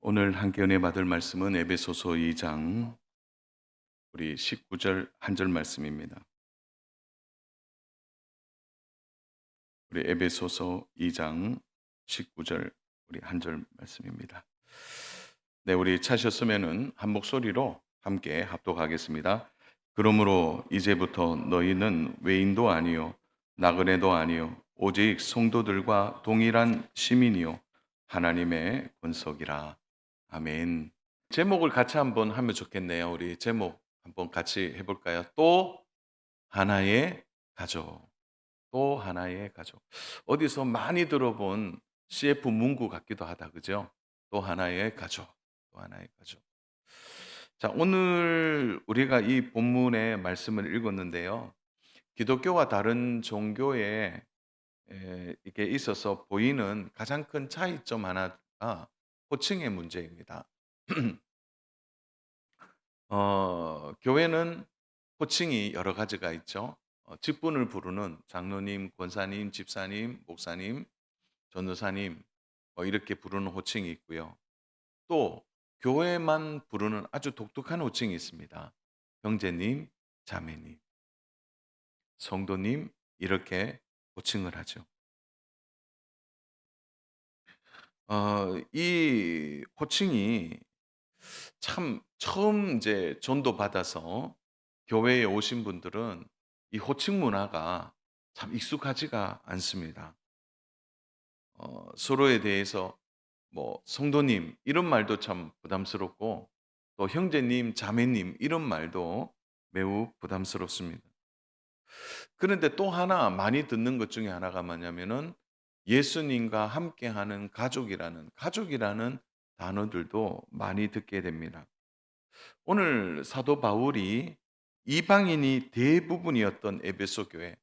오늘 함께 은혜 받을 말씀은 에베소서 2장 우리 19절 한 절 말씀입니다. 우리 에베소서 2장 19절 우리 한 절 말씀입니다. 네, 우리 차셨으면은 한 목소리로 함께 합독하겠습니다. 그러므로 이제부터 너희는 외인도 아니요 나그네도 아니요 오직 성도들과 동일한 시민이요 하나님의 권속이라. 아멘. 제목을 같이 한번 하면 좋겠네요. 우리 제목 한번 같이 해볼까요? 또 하나의 가족. 또 하나의 가족. 어디서 많이 들어본 CF 문구 같기도 하다, 그죠? 또 하나의 가족. 또 하나의 가족. 자, 오늘 우리가 이 본문의 말씀을 읽었는데요. 기독교와 다른 종교에 이게 있어서 보이는 가장 큰 차이점 하나가 호칭의 문제입니다. 교회는 호칭이 여러 가지가 있죠. 직분을 부르는 장로님, 권사님, 집사님, 목사님, 전도사님 이렇게 부르는 호칭이 있고요. 또 교회만 부르는 아주 독특한 호칭이 있습니다. 형제님, 자매님, 성도님 이렇게 호칭을 하죠. 이 호칭이 참 처음 이제 전도받아서 교회에 오신 분들은 이 호칭 문화가 참 익숙하지가 않습니다. 서로에 대해서 뭐 성도님 이런 말도 참 부담스럽고 또 형제님, 자매님 이런 말도 매우 부담스럽습니다. 그런데 또 하나 많이 듣는 것 중에 하나가 뭐냐면은 예수님과 함께하는 가족이라는 단어들도 많이 듣게 됩니다. 오늘 사도 바울이 이방인이 대부분이었던 에베소 교회,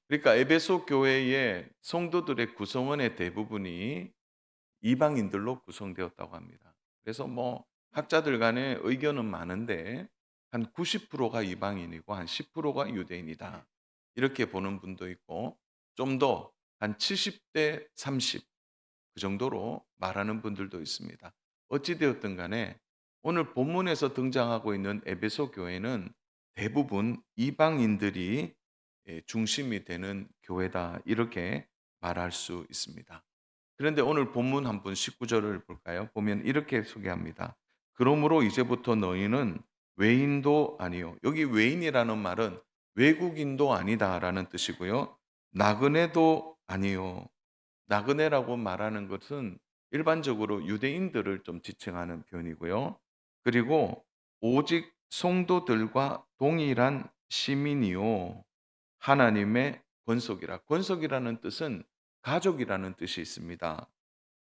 그러니까 에베소 교회의 성도들의 구성원의 대부분이 이방인들로 구성되었다고 합니다. 그래서 뭐 학자들 간에 의견은 많은데 한 90%가 이방인이고 한 10%가 유대인이다. 이렇게 보는 분도 있고 좀 더 한 70대 30 그 정도로 말하는 분들도 있습니다. 어찌 되었든 간에 오늘 본문에서 등장하고 있는 에베소 교회는 대부분 이방인들이 중심이 되는 교회다. 이렇게 말할 수 있습니다. 그런데 오늘 본문 한번 19절을 볼까요? 보면 이렇게 소개합니다. 그러므로 이제부터 너희는 외인도 아니요. 여기 외인이라는 말은 외국인도 아니다라는 뜻이고요. 나그네도 아니요. 나그네라고 말하는 것은 일반적으로 유대인들을 좀 지칭하는 표현이고요. 그리고 오직 성도들과 동일한 시민이요. 하나님의 권속이라. 권속이라는 뜻은 가족이라는 뜻이 있습니다.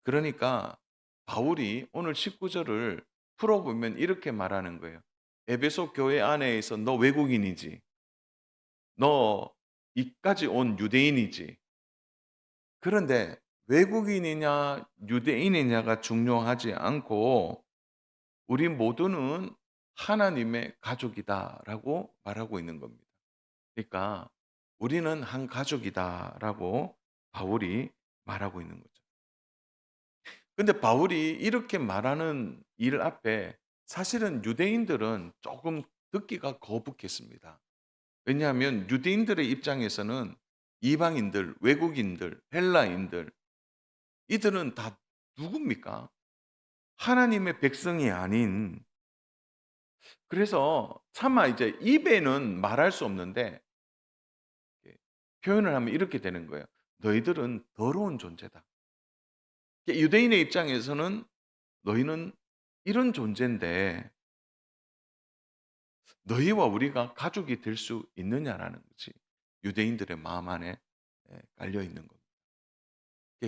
그러니까 바울이 오늘 19절을 풀어보면 이렇게 말하는 거예요. 에베소 교회 안에서 너 외국인이지. 너 이까지 온 유대인이지. 그런데 외국인이냐 유대인이냐가 중요하지 않고 우리 모두는 하나님의 가족이다라고 말하고 있는 겁니다. 그러니까 우리는 한 가족이다라고 바울이 말하고 있는 거죠. 근데 바울이 이렇게 말하는 일 앞에 사실은 유대인들은 조금 듣기가 거북했습니다. 왜냐하면 유대인들의 입장에서는 이방인들, 외국인들, 헬라인들 이들은 다 누굽니까? 하나님의 백성이 아닌, 그래서 차마 이제 입에는 말할 수 없는데 표현을 하면 이렇게 되는 거예요. 너희들은 더러운 존재다. 유대인의 입장에서는 너희는 이런 존재인데 너희와 우리가 가족이 될 수 있느냐라는 것이 유대인들의 마음 안에 깔려 있는 겁니다.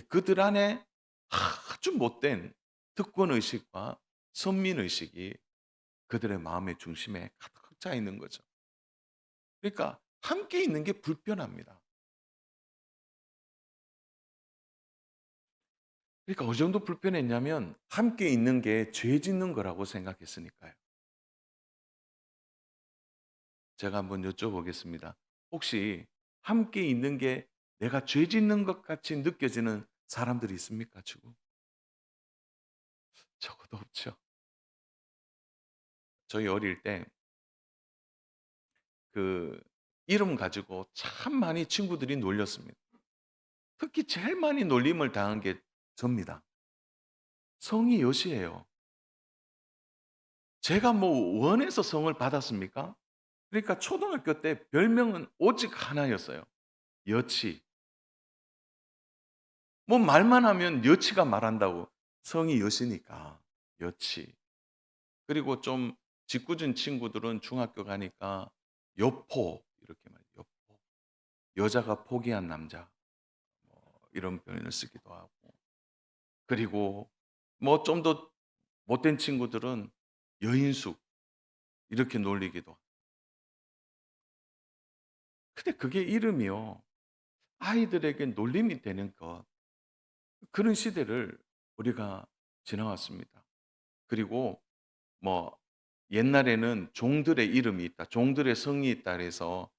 그들 안에 아주 못된 특권 의식과 선민 의식이 그들의 마음의 중심에 가득 차 있는 거죠. 그러니까 함께 있는 게 불편합니다. 그러니까 어느 정도 불편했냐면 함께 있는 게 죄 짓는 거라고 생각했으니까요. 제가 한번 여쭤보겠습니다. 혹시 함께 있는 게 내가 죄 짓는 것 같이 느껴지는 사람들이 있습니까, 지금? 적어도 없죠. 저희 어릴 때 그 이름 가지고 참 많이 친구들이 놀렸습니다. 특히 제일 많이 놀림을 당한 게 접니다. 성이 여시예요. 제가 뭐 원해서 성을 받았습니까? 그러니까 초등학교 때 별명은 오직 하나였어요. 여치. 뭐 말만 하면 여치가 말한다고. 성이 여시니까 여치. 그리고 좀 짓궂은 친구들은 중학교 가니까 여포 이렇게 말해요. 여포. 여자가 포기한 남자. 뭐 이런 표현을 쓰기도 하고. 그리고 뭐 좀 더 못된 친구들은 여인숙 이렇게 놀리기도 하고. 근데 그게 이름이요. 아이들에게 놀림이 되는 것. 그런 시대를 우리가 지나왔습니다. 그리고 뭐 옛날에는 종들의 이름이 있다. 종들의 성이 있다 그래서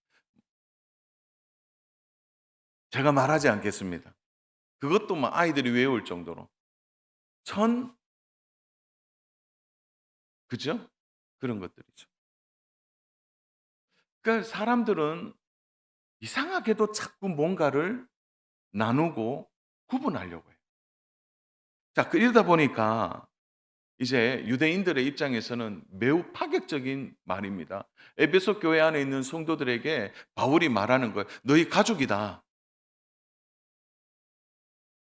제가 말하지 않겠습니다. 그것도 막 아이들이 외울 정도로 천 그죠? 그런 것들이죠. 그러니까 사람들은 이상하게도 자꾸 뭔가를 나누고 구분하려고 해요. 자, 그러다 보니까 이제 유대인들의 입장에서는 매우 파격적인 말입니다. 에베소 교회 안에 있는 성도들에게 바울이 말하는 거예요. 너희 가족이다.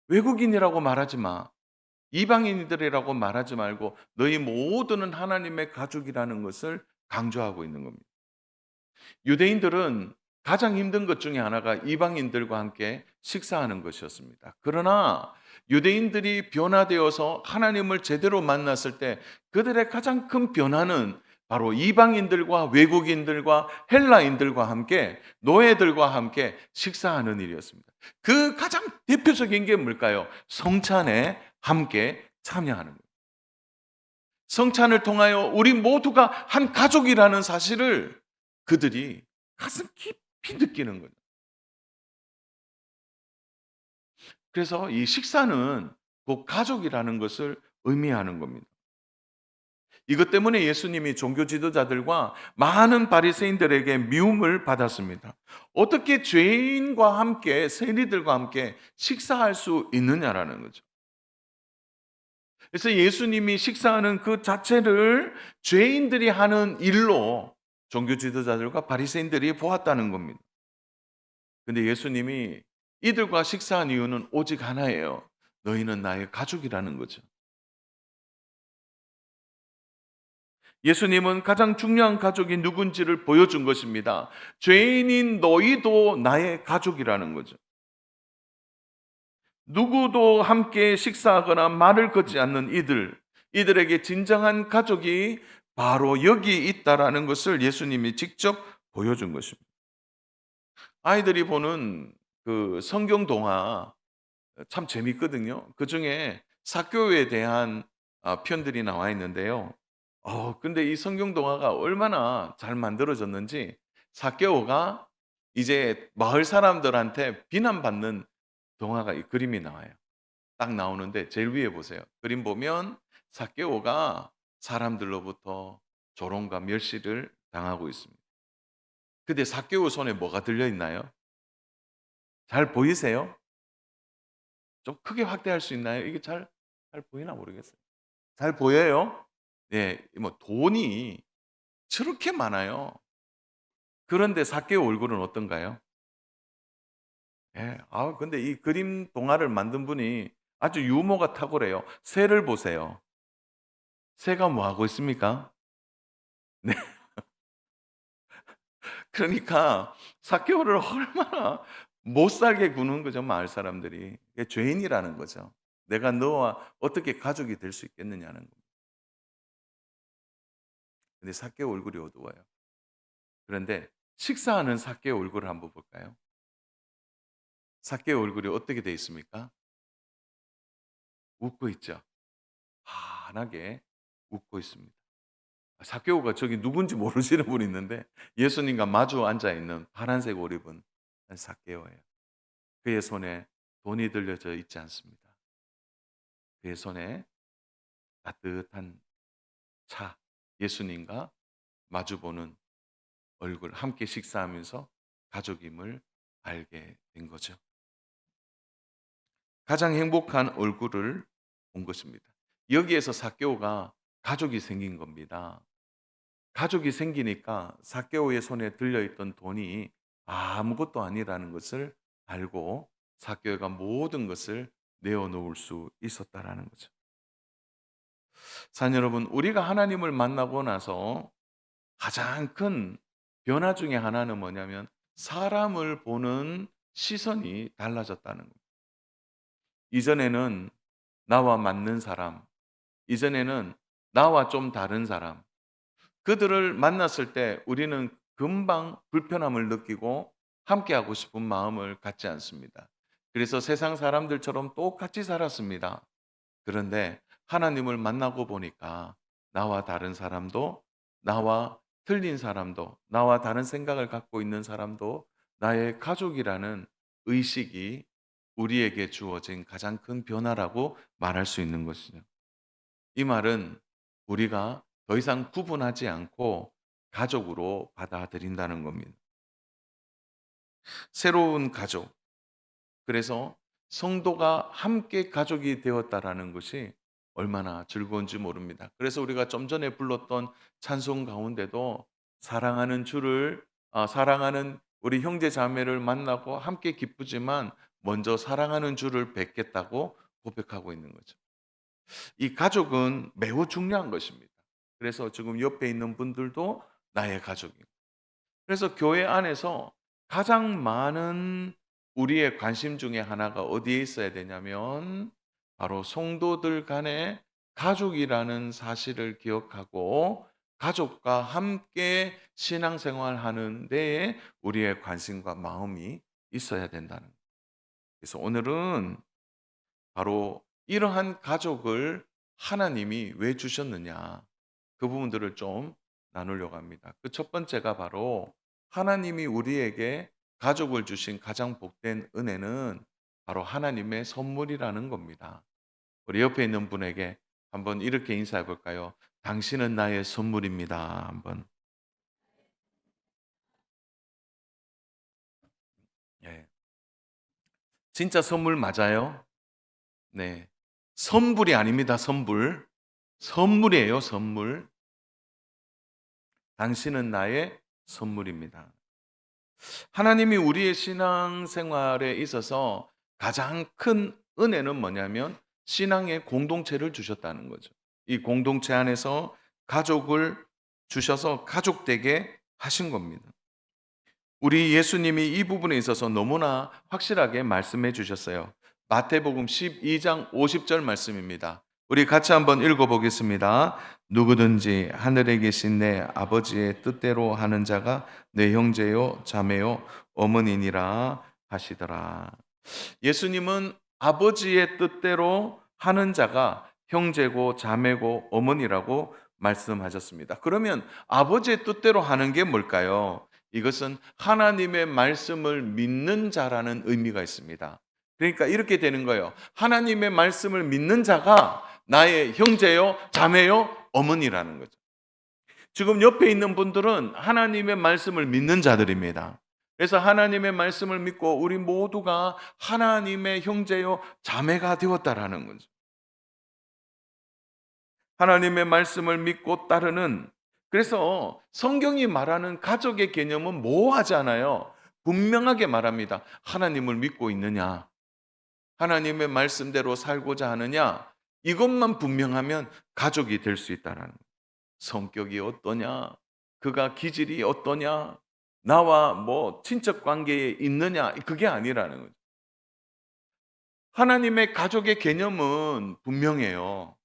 외국인이라고 말하지 마. 이방인들이라고 말하지 말고 너희 모두는 하나님의 가족이라는 것을 강조하고 있는 겁니다. 유대인들은 가장 힘든 것 중에 하나가 이방인들과 함께 식사하는 것이었습니다. 그러나 유대인들이 변화되어서 하나님을 제대로 만났을 때 그들의 가장 큰 변화는 바로 이방인들과 외국인들과 헬라인들과 함께 노예들과 함께 식사하는 일이었습니다. 그 가장 대표적인 게 뭘까요? 성찬에 함께 참여하는 거예요. 성찬을 통하여 우리 모두가 한 가족이라는 사실을 그들이 가슴 깊이 느끼는 거예요. 그래서 이 식사는 곧 가족이라는 것을 의미하는 겁니다. 이것 때문에 예수님이 종교 지도자들과 많은 바리새인들에게 미움을 받았습니다. 어떻게 죄인과 함께 세리들과 함께 식사할 수 있느냐라는 거죠. 그래서 예수님이 식사하는 그 자체를 죄인들이 하는 일로 종교 지도자들과 바리새인들이 보았다는 겁니다. 근데 예수님이 이들과 식사한 이유는 오직 하나예요. 너희는 나의 가족이라는 거죠. 예수님은 가장 중요한 가족이 누군지를 보여준 것입니다. 죄인인 너희도 나의 가족이라는 거죠. 누구도 함께 식사하거나 말을 걷지 않는 이들에게 진정한 가족이 바로 여기 있다라는 것을 예수님이 직접 보여준 것입니다. 아이들이 보는 그 성경 동화 참 재밌거든요. 그중에 사교에 대한 편들이 나와 있는데요. 근데 이 성경 동화가 얼마나 잘 만들어졌는지 사개오가 이제 마을 사람들한테 비난받는 동화가 이 그림이 나와요. 딱 나오는데 제일 위에 보세요. 그림 보면 사개오가 사람들로부터 조롱과 멸시를 당하고 있습니다. 근데 사개오 손에 뭐가 들려 있나요? 잘 보이세요? 좀 크게 확대할 수 있나요? 이게 잘 보이나 모르겠어요. 잘 보여요? 예. 뭐 돈이 저렇게 많아요. 그런데 삭개오 얼굴은 어떤가요? 예. 근데 이 그림 동화를 만든 분이 아주 유머가 탁월해요. 새를 보세요. 새가 뭐 하고 있습니까? 네. 그러니까 삭개오를 얼마나 못 살게 구는 거죠, 마을 사람들이. 이게 죄인이라는 거죠. 내가 너와 어떻게 가족이 될 수 있겠느냐는 겁니다. 근데 삭개오 얼굴이 어두워요. 그런데 식사하는 삭개오 얼굴을 한번 볼까요? 삭개오 얼굴이 어떻게 돼 있습니까? 웃고 있죠. 환하게 웃고 있습니다. 삭개오가 저기 누군지 모르시는 분이 있는데 예수님과 마주 앉아 있는 파란색 옷 입은 삭개오예요. 그의 손에 돈이 들려져 있지 않습니다. 그의 손에 따뜻한 차, 예수님과 마주보는 얼굴, 함께 식사하면서 가족임을 알게 된 거죠. 가장 행복한 얼굴을 본 것입니다. 여기에서 삭개오가 가족이 생긴 겁니다. 가족이 생기니까 삭개오의 손에 들려있던 돈이 아무것도 아니라는 것을 알고 삭개오가 모든 것을 내어놓을 수 있었다라는 거죠. 사는 여러분, 우리가 하나님을 만나고 나서 가장 큰 변화 중에 하나는 뭐냐면 사람을 보는 시선이 달라졌다는 겁니다. 이전에는 나와 맞는 사람, 이전에는 나와 좀 다른 사람, 그들을 만났을 때 우리는 금방 불편함을 느끼고 함께하고 싶은 마음을 갖지 않습니다. 그래서 세상 사람들처럼 똑같이 살았습니다. 그런데 하나님을 만나고 보니까 나와 다른 사람도, 나와 틀린 사람도, 나와 다른 생각을 갖고 있는 사람도 나의 가족이라는 의식이 우리에게 주어진 가장 큰 변화라고 말할 수 있는 것이죠. 이 말은 우리가 더 이상 구분하지 않고 가족으로 받아들인다는 겁니다. 새로운 가족. 그래서 성도가 함께 가족이 되었다라는 것이 얼마나 즐거운지 모릅니다. 그래서 우리가 좀 전에 불렀던 찬송 가운데도 사랑하는 주를 사랑하는 우리 형제 자매를 만나고 함께 기쁘지만 먼저 사랑하는 주를 뵙겠다고 고백하고 있는 거죠. 이 가족은 매우 중요한 것입니다. 그래서 지금 옆에 있는 분들도 나의 가족이고. 그래서 교회 안에서 가장 많은 우리의 관심 중에 하나가 어디에 있어야 되냐면 바로 성도들 간의 가족이라는 사실을 기억하고 가족과 함께 신앙생활 하는 데에 우리의 관심과 마음이 있어야 된다는 거예요. 그래서 오늘은 바로 이러한 가족을 하나님이 왜 주셨느냐, 그 부분들을 좀 나누려고 합니다. 그 첫 번째가 바로 하나님이 우리에게 가족을 주신 가장 복된 은혜는 바로 하나님의 선물이라는 겁니다. 우리 옆에 있는 분에게 한번 이렇게 인사해 볼까요? 당신은 나의 선물입니다. 한번. 예. 진짜 선물 맞아요? 네. 선불이 아닙니다. 선불. 선물이에요, 선물. 당신은 나의 선물입니다. 하나님이 우리의 신앙생활에 있어서 가장 큰 은혜는 뭐냐면 신앙의 공동체를 주셨다는 거죠. 이 공동체 안에서 가족을 주셔서 가족되게 하신 겁니다. 우리 예수님이 이 부분에 있어서 너무나 확실하게 말씀해 주셨어요. 마태복음 12장 50절 말씀입니다. 우리 같이 한번 읽어보겠습니다. 누구든지 하늘에 계신 내 아버지의 뜻대로 하는 자가 내 형제요, 자매요, 어머니니라 하시더라. 예수님은 아버지의 뜻대로 하는 자가 형제고, 자매고, 어머니라고 말씀하셨습니다. 그러면 아버지의 뜻대로 하는 게 뭘까요? 이것은 하나님의 말씀을 믿는 자라는 의미가 있습니다. 그러니까 이렇게 되는 거예요. 하나님의 말씀을 믿는 자가 나의 형제요, 자매요, 어머니라는 거죠. 지금 옆에 있는 분들은 하나님의 말씀을 믿는 자들입니다. 그래서 하나님의 말씀을 믿고 우리 모두가 하나님의 형제요, 자매가 되었다라는 거죠. 하나님의 말씀을 믿고 따르는, 그래서 성경이 말하는 가족의 개념은 모호하지 않아요. 분명하게 말합니다. 하나님을 믿고 있느냐? 하나님의 말씀대로 살고자 하느냐? 이것만 분명하면 가족이 될 수 있다라는 거예요. 성격이 어떠냐? 그가 기질이 어떠냐? 나와 뭐 친척 관계에 있느냐? 그게 아니라는 거죠. 하나님의 가족의 개념은 분명해요.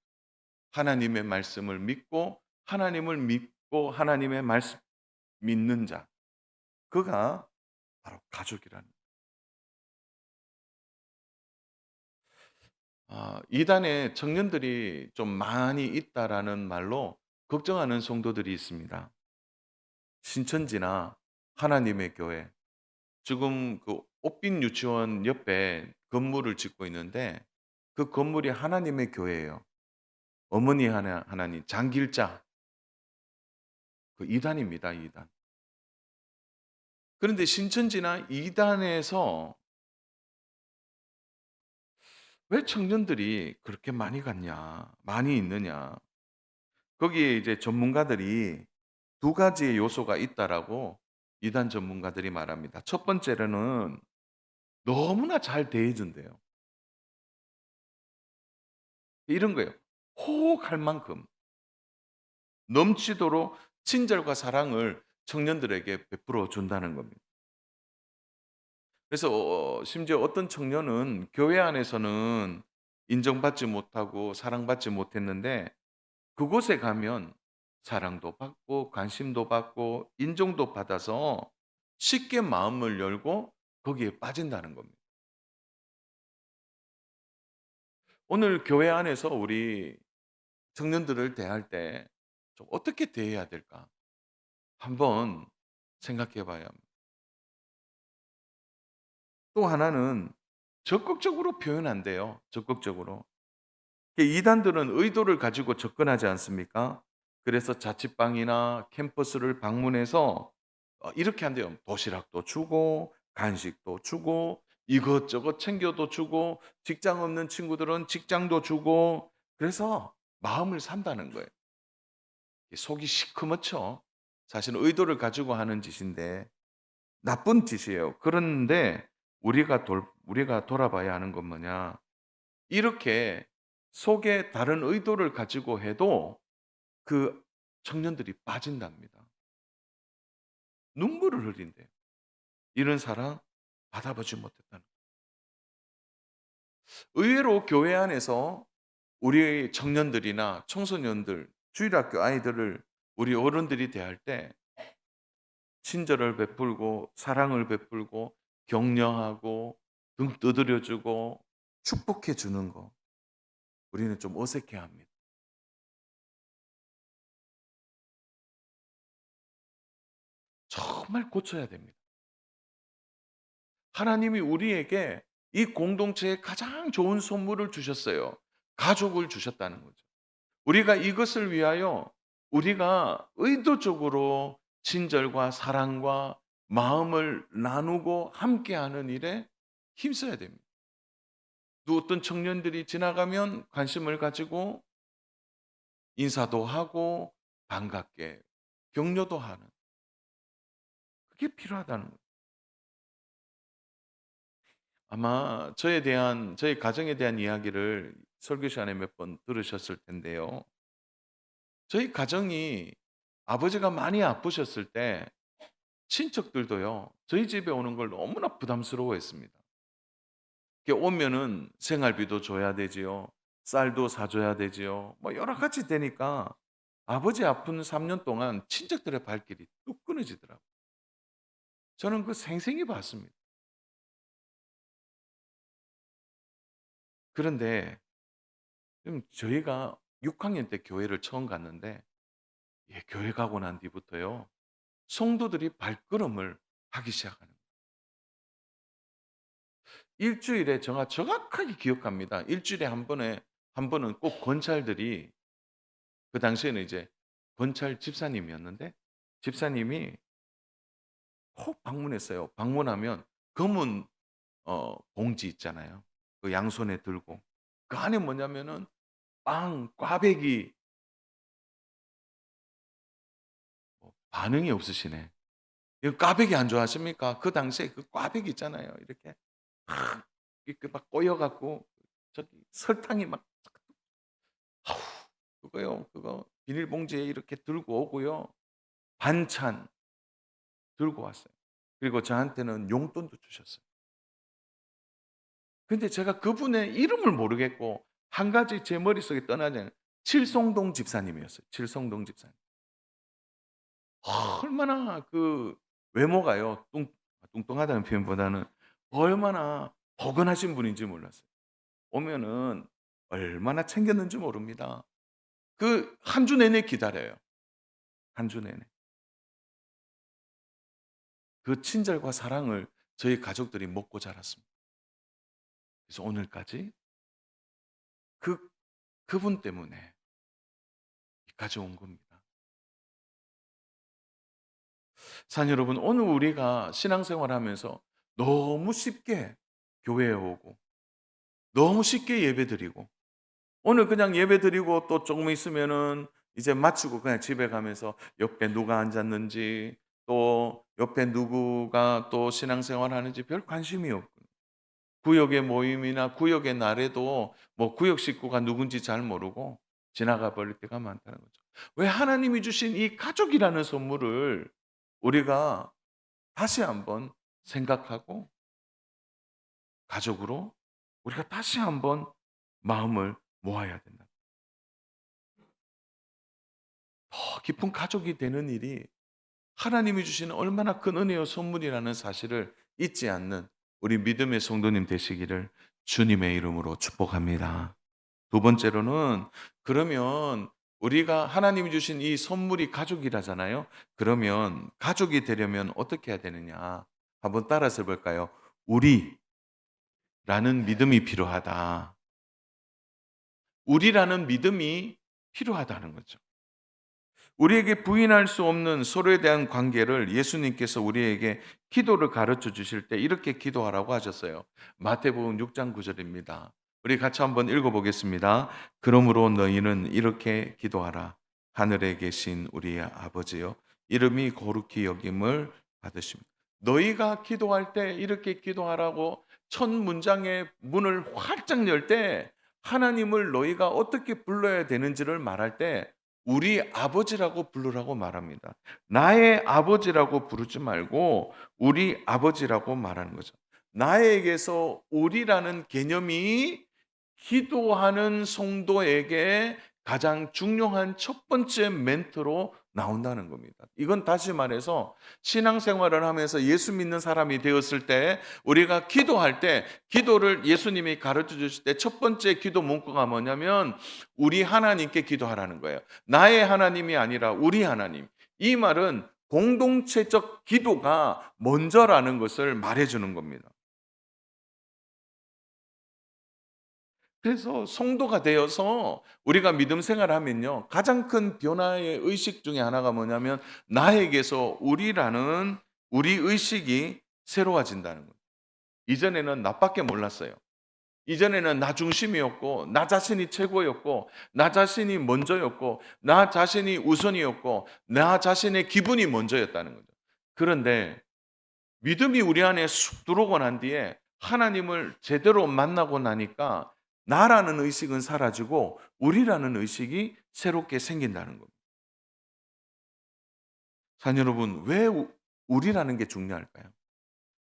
하나님의 말씀을 믿고 하나님을 믿고 하나님의 말씀 믿는 자, 그가 바로 가족이라는. 이단에 청년들이 좀 많이 있다라는 말로 걱정하는 성도들이 있습니다. 신천지나 하나님의 교회, 지금 그 옥빈 유치원 옆에 건물을 짓고 있는데 그 건물이 하나님의 교회예요. 어머니 하나님 장길자 그 이단입니다, 이단. 그런데 신천지나 이단에서 왜 청년들이 그렇게 많이 갔냐, 많이 있느냐. 거기에 이제 전문가들이 두 가지의 요소가 있다라고 이단 전문가들이 말합니다. 첫 번째로는 너무나 잘 대해 준대요. 이런 거예요. 호흡할 만큼 넘치도록 친절과 사랑을 청년들에게 베풀어 준다는 겁니다. 그래서 심지어 어떤 청년은 교회 안에서는 인정받지 못하고 사랑받지 못했는데 그곳에 가면 사랑도 받고 관심도 받고 인정도 받아서 쉽게 마음을 열고 거기에 빠진다는 겁니다. 오늘 교회 안에서 우리 청년들을 대할 때 좀 어떻게 대해야 될까? 한번 생각해 봐야 합니다. 또 하나는 적극적으로 표현 안 돼요. 적극적으로. 이단들은 의도를 가지고 접근하지 않습니까? 그래서 자취방이나 캠퍼스를 방문해서 이렇게 한대요. 도시락도 주고 간식도 주고 이것저것 챙겨도 주고 직장 없는 친구들은 직장도 주고 그래서 마음을 산다는 거예요. 속이 시커멓죠. 사실은 의도를 가지고 하는 짓인데 나쁜 짓이에요. 그런데 우리가 돌아봐야 하는 건 뭐냐? 이렇게 속에 다른 의도를 가지고 해도 그 청년들이 빠진답니다. 눈물을 흘린대요. 이런 사랑 받아보지 못했다는. 의외로 교회 안에서 우리 청년들이나 청소년들, 주일학교 아이들을 우리 어른들이 대할 때 친절을 베풀고 사랑을 베풀고 격려하고 등 두드려 주고 축복해 주는 거 우리는 좀 어색해합니다. 정말 고쳐야 됩니다. 하나님이 우리에게 이 공동체에 가장 좋은 선물을 주셨어요. 가족을 주셨다는 거죠. 우리가 이것을 위하여 우리가 의도적으로 친절과 사랑과 마음을 나누고 함께하는 일에 힘써야 됩니다. 또 어떤 청년들이 지나가면 관심을 가지고 인사도 하고 반갑게 격려도 하는 그게 필요하다는 거예요. 아마 저희 가정에 대한 이야기를 설교 시간에 몇 번 들으셨을 텐데요. 저희 가정이 아버지가 많이 아프셨을 때 친척들도요. 저희 집에 오는 걸 너무나 부담스러워했습니다. 이렇게 오면은 생활비도 줘야 되지요. 쌀도 사 줘야 되지요. 뭐 여러 가지 되니까 아버지 아픈 3년 동안 친척들의 발길이 뚝 끊어지더라고요. 저는 그 생생히 봤습니다. 그런데 좀 저희가 6 학년 때 교회를 처음 갔는데 교회 가고 난 뒤부터요. 성도들이 발걸음을 하기 시작하는 거예요. 일 주일에 제가 정확하게 기억합니다. 일 주일에 한 번은 꼭 권찰들이 그 당시에는 이제 권찰 집사님이었는데 집사님이 꼭 방문했어요. 방문하면 검은 봉지 있잖아요. 그 양손에 들고 그 안에 뭐냐면은 빵, 꽈배기 반응이 없으시네. 이거 꽈배기 안 좋아하십니까? 그 당시에 그 꽈배기 있잖아요. 이렇게 막 이렇게 막 꼬여 갖고 저기 설탕이 막 아우 그거요. 그거 비닐봉지에 이렇게 들고 오고요. 반찬 들고 왔어요. 그리고 저한테는 용돈도 주셨어요. 근데 제가 그분의 이름을 모르겠고 한 가지 제 머릿속에 떠나지 않는 칠성동 집사님이었어요. 칠성동 집사님. 얼마나 그 외모가요. 뚱뚱하다는 표현보다는 얼마나 포근하신 분인지 몰랐어요. 오면은 얼마나 챙겼는지 모릅니다. 그 한 주 내내 기다려요. 한 주 내내. 그 친절과 사랑을 저희 가족들이 먹고 자랐습니다. 그래서 오늘까지 그 그분 때문에 가져온 겁니다. 사는 여러분, 오늘 우리가 신앙생활하면서 너무 쉽게 교회에 오고 너무 쉽게 예배드리고 오늘 그냥 예배드리고 또 조금 있으면은 이제 마치고 그냥 집에 가면서 옆에 누가 앉았는지 또 옆에 누구가 또 신앙생활 하는지 별 관심이 없고 구역의 모임이나 구역의 날에도 뭐 구역 식구가 누군지 잘 모르고 지나가 버릴 때가 많다는 거죠. 왜 하나님이 주신 이 가족이라는 선물을 우리가 다시 한번 생각하고 가족으로 우리가 다시 한번 마음을 모아야 된다. 더 깊은 가족이 되는 일이 하나님이 주시는 얼마나 큰 은혜요 선물이라는 사실을 잊지 않는 우리 믿음의 성도님 되시기를 주님의 이름으로 축복합니다. 두 번째로는 그러면 우리가 하나님이 주신 이 선물이 가족이라잖아요. 그러면 가족이 되려면 어떻게 해야 되느냐? 한번 따라서 볼까요? 우리라는 믿음이 필요하다. 우리라는 믿음이 필요하다는 거죠. 우리에게 부인할 수 없는 서로에 대한 관계를 예수님께서 우리에게 기도를 가르쳐 주실 때 이렇게 기도하라고 하셨어요. 마태복음 6장 9절입니다. 우리 같이 한번 읽어보겠습니다. 그러므로 너희는 이렇게 기도하라. 하늘에 계신 우리의 아버지여, 이름이 거룩히 여김을 받으십니다. 너희가 기도할 때 이렇게 기도하라고 첫 문장의 문을 활짝 열 때 하나님을 너희가 어떻게 불러야 되는지를 말할 때 우리 아버지라고 부르라고 말합니다. 나의 아버지라고 부르지 말고 우리 아버지라고 말하는 거죠. 나에게서 우리라는 개념이 기도하는 성도에게 가장 중요한 첫 번째 멘트로 나온다는 겁니다. 이건 다시 말해서 신앙생활을 하면서 예수 믿는 사람이 되었을 때 우리가 기도할 때 기도를 예수님이 가르쳐 주실 때 첫 번째 기도 문구가 뭐냐면 우리 하나님께 기도하라는 거예요. 나의 하나님이 아니라 우리 하나님. 이 말은 공동체적 기도가 먼저라는 것을 말해주는 겁니다. 그래서 성도가 되어서 우리가 믿음 생활하면요, 가장 큰 변화의 의식 중에 하나가 뭐냐면 나에게서 우리라는 우리 의식이 새로워진다는 거예요. 이전에는 나밖에 몰랐어요. 이전에는 나 중심이었고 나 자신이 최고였고 나 자신이 먼저였고 나 자신이 우선이었고 나 자신의 기분이 먼저였다는 거죠. 그런데 믿음이 우리 안에 쑥 들어오고 난 뒤에 하나님을 제대로 만나고 나니까 나라는 의식은 사라지고 우리라는 의식이 새롭게 생긴다는 겁니다. 사는 여러분, 왜 우리라는 게 중요할까요?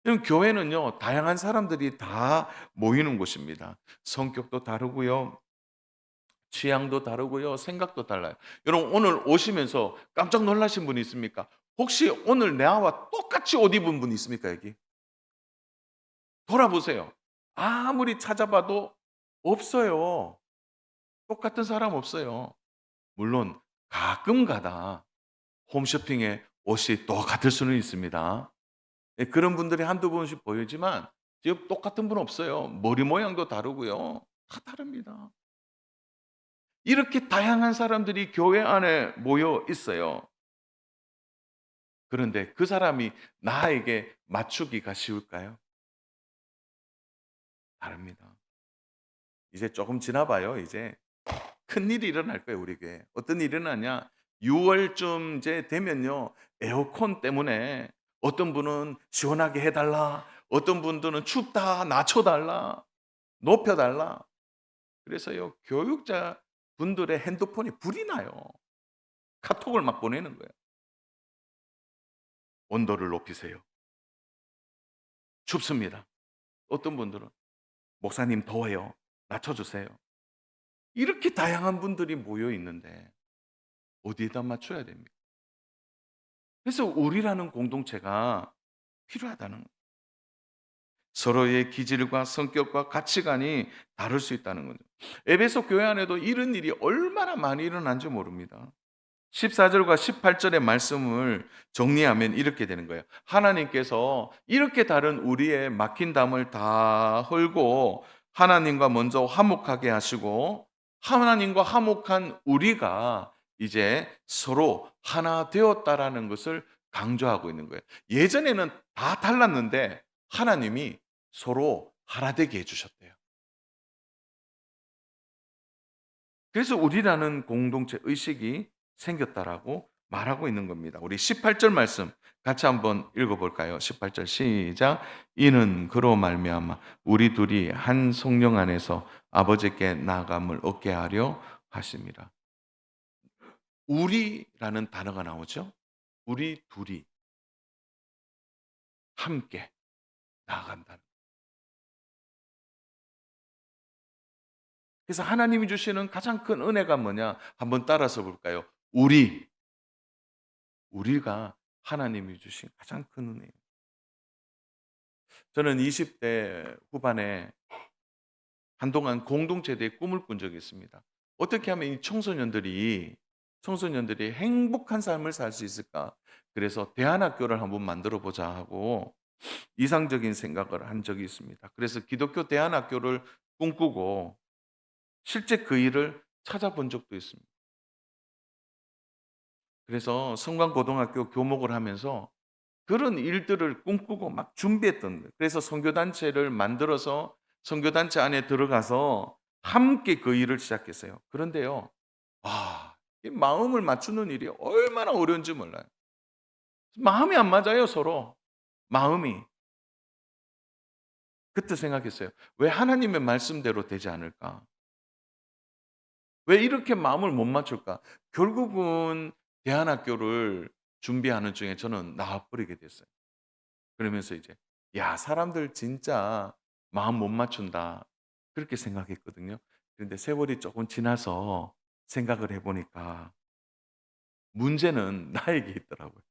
그럼 교회는요, 다양한 사람들이 다 모이는 곳입니다. 성격도 다르고요, 취향도 다르고요, 생각도 달라요. 여러분, 오늘 오시면서 깜짝 놀라신 분이 있습니까? 혹시 오늘 나와 똑같이 옷 입은 분 있습니까, 여기? 돌아보세요. 아무리 찾아봐도 없어요. 똑같은 사람 없어요. 물론 가끔 가다 홈쇼핑에 옷이 똑같을 수는 있습니다. 예, 그런 분들이 한두 번씩 보이지만 지금 똑같은 분 없어요. 머리 모양도 다르고요. 다 다릅니다. 이렇게 다양한 사람들이 교회 안에 모여 있어요. 그런데 그 사람이 나에게 맞추기가 쉬울까요? 다릅니다. 이제 조금 지나봐요. 이제 큰일이 일어날 거예요, 우리 교회에. 어떤 일이 일어나냐? 6월쯤 이제 되면요. 에어컨 때문에 어떤 분은 시원하게 해 달라. 어떤 분들은 춥다. 낮춰 달라. 높여 달라. 그래서요. 교육자 분들의 핸드폰이 불이 나요. 카톡을 막 보내는 거예요. 온도를 높이세요. 춥습니다. 어떤 분들은 목사님 더워요. 낮춰 주세요. 이렇게 다양한 분들이 모여 있는데 어디에다 맞춰야 됩니까? 그래서 우리라는 공동체가 필요하다는 거예요. 서로의 기질과 성격과 가치관이 다를 수 있다는 거죠. 에베소 교회 안에도 이런 일이 얼마나 많이 일어난지 모릅니다. 14절과 18절의 말씀을 정리하면 이렇게 되는 거예요. 하나님께서 이렇게 다른 우리의 막힌 담을 다 헐고 하나님과 먼저 화목하게 하시고 하나님과 화목한 우리가 이제 서로 하나 되었다라는 것을 강조하고 있는 거예요. 예전에는 다 달랐는데 하나님이 서로 하나 되게 해 주셨대요. 그래서 우리라는 공동체 의식이 생겼다라고 말하고 있는 겁니다. 우리 18절 말씀 같이 한번 읽어 볼까요? 18절 시작. 이는 그로 말미암아 우리 둘이 한 성령 안에서 아버지께 나아감을 얻게 하려 하심이라. 우리라는 단어가 나오죠. 우리 둘이 함께 나아간다는. 그래서 하나님이 주시는 가장 큰 은혜가 뭐냐? 한번 따라서 볼까요? 우리가 하나님이 주신 가장 큰 은혜예요. 저는 20대 후반에 한동안 공동체대의 꿈을 꾼 적이 있습니다. 어떻게 하면 이 청소년들이 행복한 삶을 살 수 있을까? 그래서 대안학교를 한번 만들어 보자 하고 이상적인 생각을 한 적이 있습니다. 그래서 기독교 대안학교를 꿈꾸고 실제 그 일을 찾아본 적도 있습니다. 그래서 성광고등학교 교목을 하면서 그런 일들을 꿈꾸고 막 준비했던 거예요. 그래서 선교단체를 만들어서 선교단체 안에 들어가서 함께 그 일을 시작했어요. 그런데요, 이 마음을 맞추는 일이 얼마나 어려운지 몰라요. 마음이 안 맞아요, 서로. 마음이. 그때 생각했어요. 왜 하나님의 말씀대로 되지 않을까? 왜 이렇게 마음을 못 맞출까? 결국은 대안학교를 준비하는 중에 저는 나와버리게 됐어요. 그러면서 이제 야, 사람들 진짜 마음 못 맞춘다. 그렇게 생각했거든요. 그런데 세월이 조금 지나서 생각을 해 보니까 문제는 나에게 있더라고요.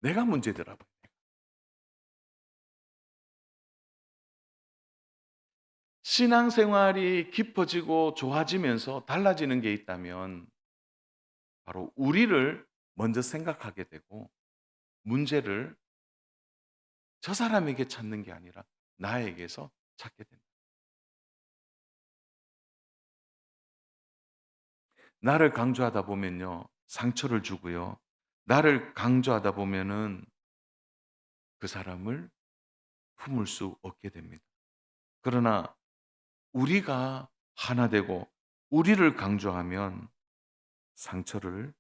내가 문제더라고요. 신앙생활이 깊어지고 좋아지면서 달라지는 게 있다면 바로 우리를 먼저 생각하게 되고 문제를 저 사람에게 찾는 게 아니라 나에게서 찾게 된다. 나를 강조하다 보면요, 상처를 주고요. 나를 강조하다 보면은 그 사람을 품을 수 없게 됩니다. 그러나 우리가 하나 되고 우리를 강조하면 상처를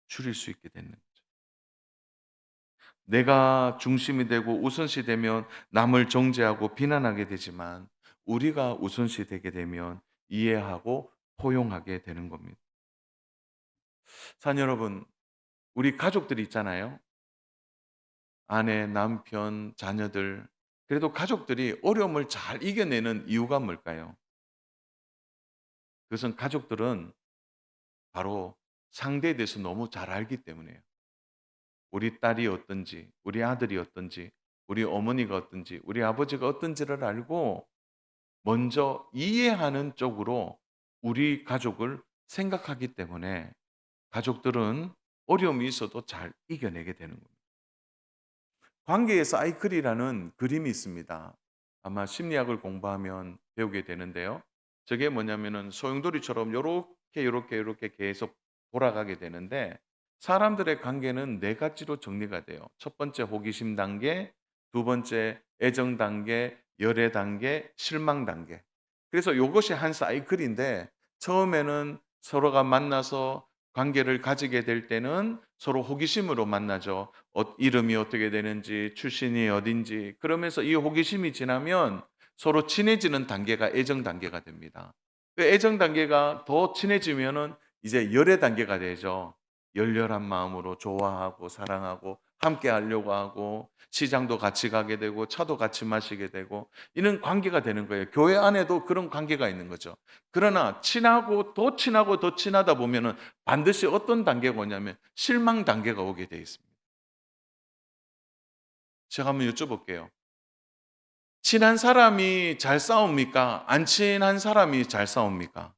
줄일 수 있게 되는 거죠. 내가 중심이 되고 우선시 되면 남을 정죄하고 비난하게 되지만 우리가 우선시 되게 되면 이해하고 포용하게 되는 겁니다. 산 여러분, 우리 가족들이 있잖아요. 아내, 남편, 자녀들. 그래도 가족들이 어려움을 잘 이겨내는 이유가 뭘까요? 그것은 가족들은 바로 상대에 대해서 너무 잘 알기 때문이에요. 우리 딸이 어떤지, 우리 아들이 어떤지, 우리 어머니가 어떤지, 우리 아버지가 어떤지를 알고 먼저 이해하는 쪽으로 우리 가족을 생각하기 때문에 가족들은 어려움이 있어도 잘 이겨내게 되는 겁니다. 관계의 사이클이라는 그림이 있습니다. 아마 심리학을 공부하면 배우게 되는데요. 저게 뭐냐면은 소용돌이처럼 요렇게 계속 돌아가게 되는데 사람들의 관계는 네 가지로 정리가 돼요. 첫 번째 호기심 단계, 두 번째 애정 단계, 열애 단계, 실망 단계. 그래서 요것이 한 사이클인데 처음에는 서로가 만나서 관계를 가지게 될 때는 서로 호기심으로 만나죠. 이름이 어떻게 되는지, 출신이 어딘지. 그러면서 이 호기심이 지나면 서로 친해지는 단계가 애정 단계가 됩니다. 그 애정 단계가 더 친해지면은 이제 열애 단계가 되죠. 열렬한 마음으로 좋아하고 사랑하고 함께 하려고 하고 시장도 같이 가게 되고 차도 같이 마시게 되고 이런 관계가 되는 거예요. 교회 안에도 그런 관계가 있는 거죠. 그러나 친하고 더 친하고 더 친하다 보면은 반드시 어떤 단계가 오냐면 실망 단계가 오게 돼 있습니다. 제가 한번 여쭤볼게요. 친한 사람이 잘 싸웁니까? 안 친한 사람이 잘 싸웁니까?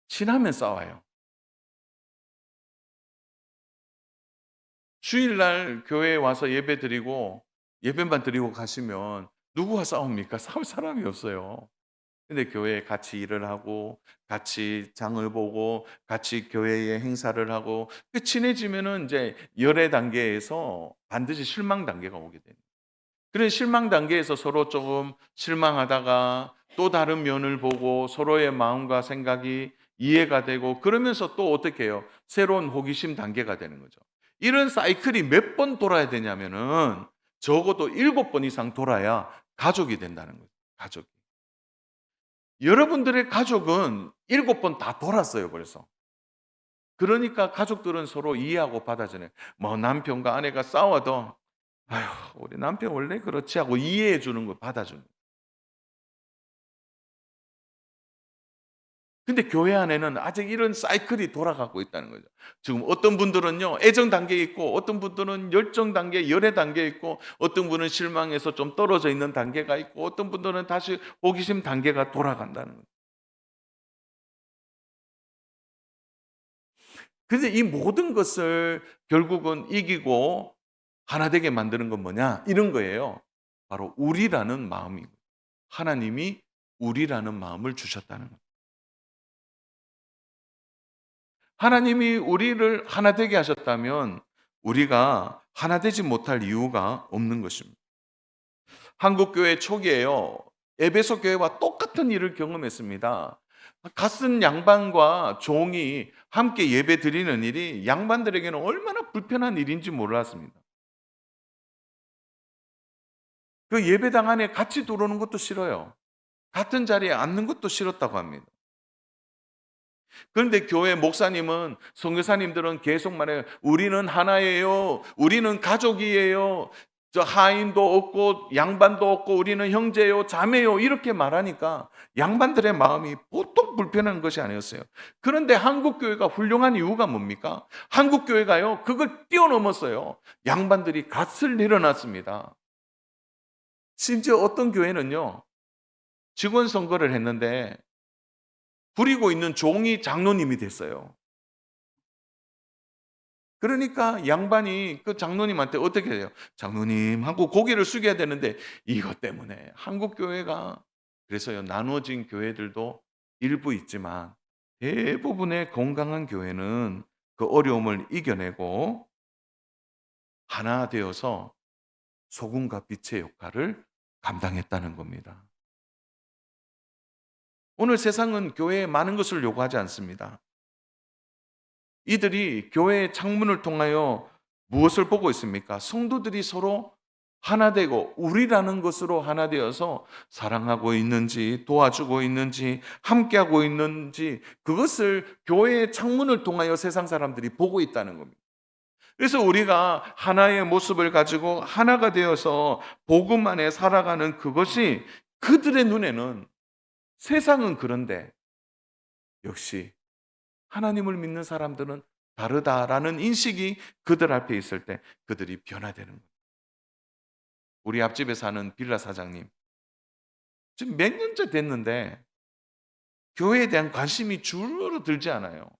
친하면 싸워요. 주일날 교회에 와서 예배 드리고 예배만 드리고 가시면 누구와 싸웁니까? 싸울 사람이 없어요. 근데 교회에 같이 일을 하고 같이 장을 보고 같이 교회에 행사를 하고 친해지면은 이제 열애 단계에서 반드시 실망 단계가 오게 돼요. 그런 실망 단계에서 서로 조금 실망하다가 또 다른 면을 보고 서로의 마음과 생각이 이해가 되고 그러면서 또 어떻게 해요? 새로운 호기심 단계가 되는 거죠. 이런 사이클이 몇 번 돌아야 되냐면은 적어도 7번 이상 돌아야 가족이 된다는 거죠, 가족이. 여러분들의 가족은 7번 다 돌았어요, 벌써. 그러니까 가족들은 서로 이해하고 받아주는, 뭐 남편과 아내가 싸워도 "아휴 우리 남편 원래 그렇지." 하고 이해해 주는 거 받아주는 거예요. 근데 교회 안에는 아직 이런 사이클이 돌아가고 있다는 거죠. 지금 어떤 분들은요, 애정 단계에 있고 어떤 분들은 열정 단계, 열애 단계에 있고 어떤 분은 실망해서 좀 떨어져 있는 단계가 있고 어떤 분들은 다시 호기심 단계가 돌아간다는 거예요. 근데 이 모든 것을 결국은 이기고 하나 되게 만드는 건 뭐냐? 이런 거예요. 바로 우리라는 마음이고 하나님이 우리라는 마음을 주셨다는 거예요. 하나님이 우리를 하나 되게 하셨다면 우리가 하나 되지 못할 이유가 없는 것입니다. 한국 교회 초기에요. 에베소 교회와 똑같은 일을 경험했습니다. 갓쓴 양반과 종이 함께 예배 드리는 일이 양반들에게는 얼마나 불편한 일인지 몰랐습니다. 그 예배당 안에 같이 들어오는 것도 싫어요. 같은 자리에 앉는 것도 싫었다고 합니다. 그런데 교회 목사님은, 선교사님들은 계속 말해요. 우리는 하나예요. 우리는 가족이에요. 저 하인도 없고 양반도 없고 우리는 형제요, 자매요. 이렇게 말하니까 양반들의 마음이 보통 불편한 것이 아니었어요. 그런데 한국 교회가 훌륭한 이유가 뭡니까? 한국 교회가요, 그걸 뛰어넘었어요. 양반들이 갓을 내려놨습니다. 심지어 어떤 교회는요, 직원 선거를 했는데 부리고 있는 종이 장로님이 됐어요. 그러니까 양반이 그 장로님한테 어떻게 해요? "장로님." 하고 고개를 숙여야 되는데 이것 때문에 한국 교회가, 그래서요, 나누어진 교회들도 일부 있지만 대부분의 건강한 교회는 그 어려움을 이겨내고 하나 되어서 소금과 빛의 역할을 감당했다는 겁니다. 오늘 세상은 교회에 많은 것을 요구하지 않습니다. 이들이 교회의 창문을 통하여 무엇을 보고 있습니까? 성도들이 서로 하나 되고 우리라는 것으로 하나 되어서 사랑하고 있는지, 도와주고 있는지, 함께하고 있는지, 그것을 교회의 창문을 통하여 세상 사람들이 보고 있다는 겁니다. 그래서 우리가 하나의 모습을 가지고 하나가 되어서 복음 안에 살아가는 그것이 그들의 눈에는, 세상은 그런데 역시 하나님을 믿는 사람들은 다르다라는 인식이 그들 앞에 있을 때 그들이 변화되는 거예요. 우리 앞집에 사는 빌라 사장님, 지금 몇 년째 됐는데 교회에 대한 관심이 줄어들지 않아요.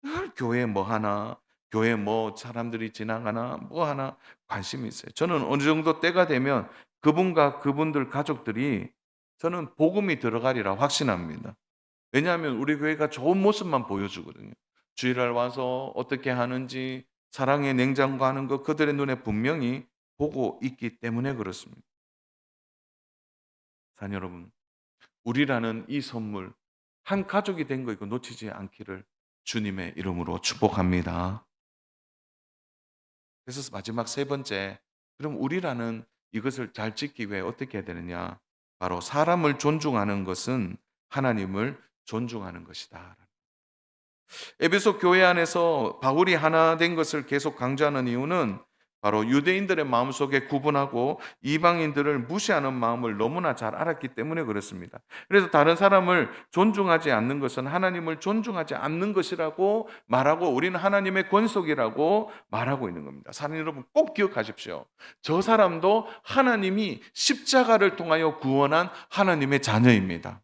늘 교회 뭐 하나, 교회 뭐 사람들이 지나가나, 뭐 하나 관심이 있어요. 저는 어느 정도 때가 되면 그분과 그분들 가족들이, 저는 복음이 들어가리라 확신합니다. 왜냐하면 우리 교회가 좋은 모습만 보여주거든요. 주일날 와서 어떻게 하는지, 사랑의 냉장고 하는 거 그들의 눈에 분명히 보고 있기 때문에 그렇습니다. 자녀 여러분, 우리라는 이 선물, 한 가족이 된 거 이거 놓치지 않기를 주님의 이름으로 축복합니다. 그래서 마지막 세 번째, 그럼 우리라는 이것을 잘 지키기 위해 어떻게 해야 되느냐? 바로 사람을 존중하는 것은 하나님을 존중하는 것이다. 에베소 교회 안에서 바울이 하나 된 것을 계속 강조하는 이유는 바로 유대인들의 마음속에 구분하고 이방인들을 무시하는 마음을 너무나 잘 알았기 때문에 그렇습니다. 그래서 다른 사람을 존중하지 않는 것은 하나님을 존중하지 않는 것이라고 말하고 우리는 하나님의 권속이라고 말하고 있는 겁니다. 사랑 여러분, 꼭 기억하십시오. 저 사람도 하나님이 십자가를 통하여 구원한 하나님의 자녀입니다.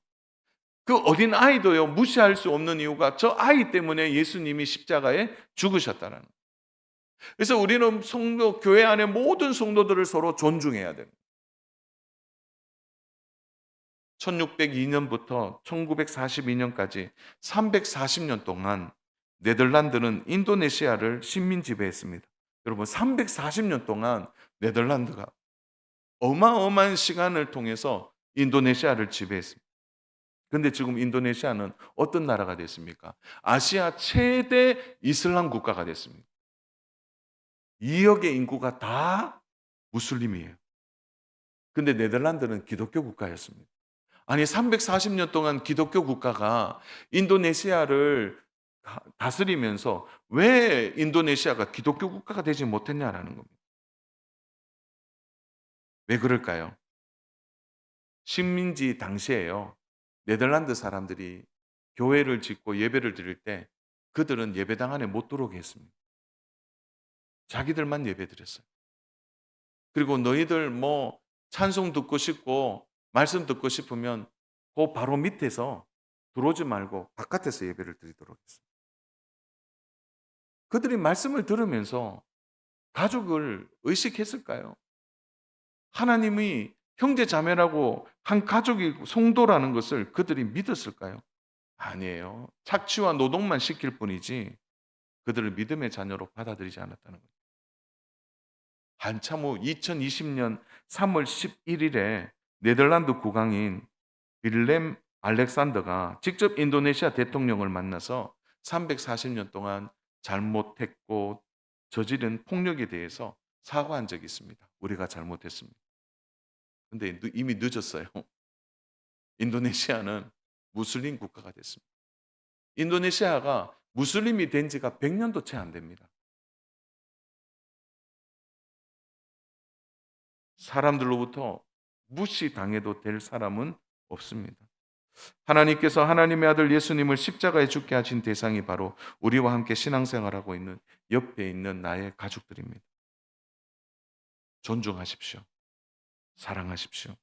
그 어린 아이도요, 무시할 수 없는 이유가 저 아이 때문에 예수님이 십자가에 죽으셨다는 거예요. 그래서 우리는 성도, 교회 안의 모든 성도들을 서로 존중해야 됩니다. 1602 년부터 1942 년까지 340년 동안 네덜란드는 인도네시아를 식민 지배했습니다. 여러분 340년 동안 네덜란드가 어마어마한 시간을 통해서 인도네시아를 지배했습니다. 근데 지금 인도네시아는 어떤 나라가 됐습니까? 아시아 최대 이슬람 국가가 됐습니다. 2억의 인구가 다 무슬림이에요. 근데 네덜란드는 기독교 국가였습니다. 아니 340년 동안 기독교 국가가 인도네시아를 다스리면서 왜 인도네시아가 기독교 국가가 되지 못했냐라는 겁니다. 왜 그럴까요? 식민지 당시에요. 네덜란드 사람들이 교회를 짓고 예배를 드릴 때 그들은 예배당 안에 못 들어오게 했습니다. 자기들만 예배 드렸어요. 그리고 너희들 뭐 찬송 듣고 싶고 말씀 듣고 싶으면 그 바로 밑에서 들어오지 말고 바깥에서 예배를 드리도록 했어요. 그들이 말씀을 들으면서 가족을 의식했을까요? 하나님이 형제 자매라고 한 가족이 성도라는 것을 그들이 믿었을까요? 아니에요. 착취와 노동만 시킬 뿐이지 그들을 믿음의 자녀로 받아들이지 않았다는 거예요. 한참 후 2020년 3월 11일에 네덜란드 국왕인 빌렘 알렉산더가 직접 인도네시아 대통령을 만나서 340년 동안 잘못했고 저지른 폭력에 대해서 사과한 적이 있습니다. 우리가 잘못했습니다. 근데 이미 늦었어요. 인도네시아는 무슬림 국가가 됐습니다. 인도네시아가 무슬림이 된 지가 100년도 채 안 됩니다. 사람들로부터 무시당해도 될 사람은 없습니다. 하나님께서 하나님의 아들 예수님을 십자가에 죽게 하신 대상이 바로 우리와 함께 신앙생활하고 있는 옆에 있는 나의 가족들입니다. 존중하십시오. 사랑하십시오.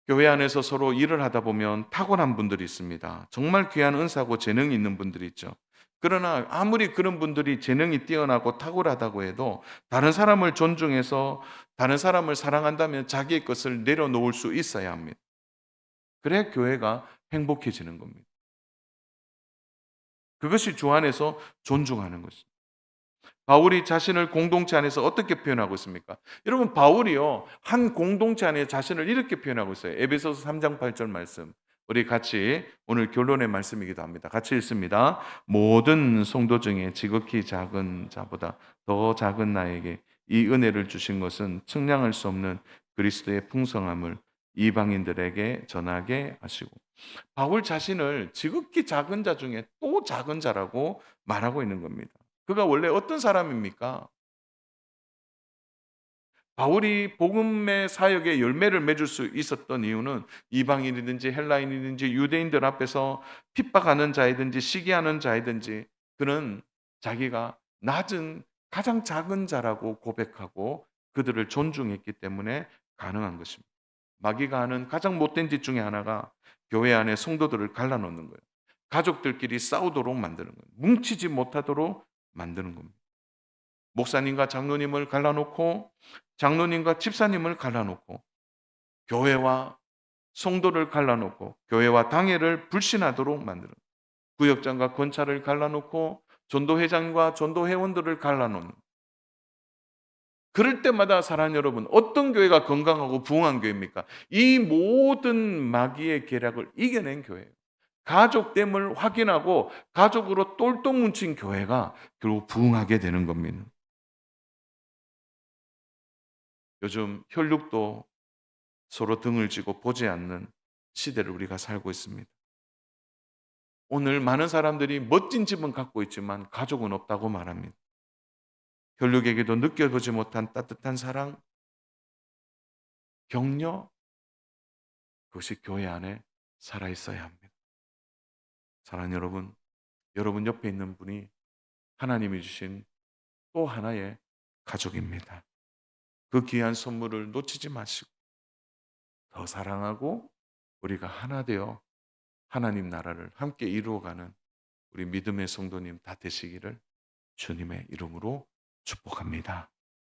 교회 안에서 서로 일을 하다 보면 타고난 분들이 있습니다. 정말 귀한 은사고 재능이 있는 분들이 있죠. 그러나 아무리 그런 분들이 재능이 뛰어나고 탁월하다고 해도 다른 사람을 존중해서 다른 사람을 사랑한다면 자기의 것을 내려놓을 수 있어야 합니다. 그래야 교회가 행복해지는 겁니다. 그것이 주 안에서 존중하는 것입니다. 바울이 자신을 공동체 안에서 어떻게 표현하고 있습니까? 여러분 바울이요 한 공동체 안에 자신을 이렇게 표현하고 있어요. 에베소서 3장 8절 말씀. 우리 같이 오늘 결론의 말씀이기도 합니다. 같이 읽습니다. 모든 성도 중에 지극히 작은 자보다 더 작은 나에게 이 은혜를 주신 것은 측량할 수 없는 그리스도의 풍성함을 이방인들에게 전하게 하시고 바울 자신을 지극히 작은 자 중에 또 작은 자라고 말하고 있는 겁니다. 그가 원래 어떤 사람입니까? 바울이 복음의 사역에 열매를 맺을 수 있었던 이유는 이방인이든지 헬라인이든지 유대인들 앞에서 핍박하는 자이든지 시기하는 자이든지 그는 자기가 낮은 가장 작은 자라고 고백하고 그들을 존중했기 때문에 가능한 것입니다. 마귀가 하는 가장 못된 짓 중에 하나가 교회 안에 성도들을 갈라놓는 거예요. 가족들끼리 싸우도록 만드는 거예요. 뭉치지 못하도록 만드는 겁니다. 목사님과 장로님을 갈라놓고 장로님과 집사님을 갈라놓고 교회와 성도를 갈라놓고 교회와 당회를 불신하도록 만드는 구역장과 권찰을 갈라놓고 전도회장과 전도회원들을 갈라놓는 그럴 때마다 사랑하는 여러분 어떤 교회가 건강하고 부흥한 교회입니까? 이 모든 마귀의 계략을 이겨낸 교회예요. 가족됨을 확인하고 가족으로 똘똘 뭉친 교회가 결국 부흥하게 되는 겁니다. 요즘 혈육도 서로 등을 쥐고 보지 않는 시대를 우리가 살고 있습니다. 오늘 많은 사람들이 멋진 집은 갖고 있지만 가족은 없다고 말합니다. 혈육에게도 느껴보지 못한 따뜻한 사랑, 격려, 그것이 교회 안에 살아있어야 합니다. 사랑하는 여러분, 여러분 옆에 있는 분이 하나님이 주신 또 하나의 가족입니다. 그 귀한 선물을 놓치지 마시고 더 사랑하고 우리가 하나 되어 하나님 나라를 함께 이루어가는 우리 믿음의 성도님 다 되시기를 주님의 이름으로 축복합니다.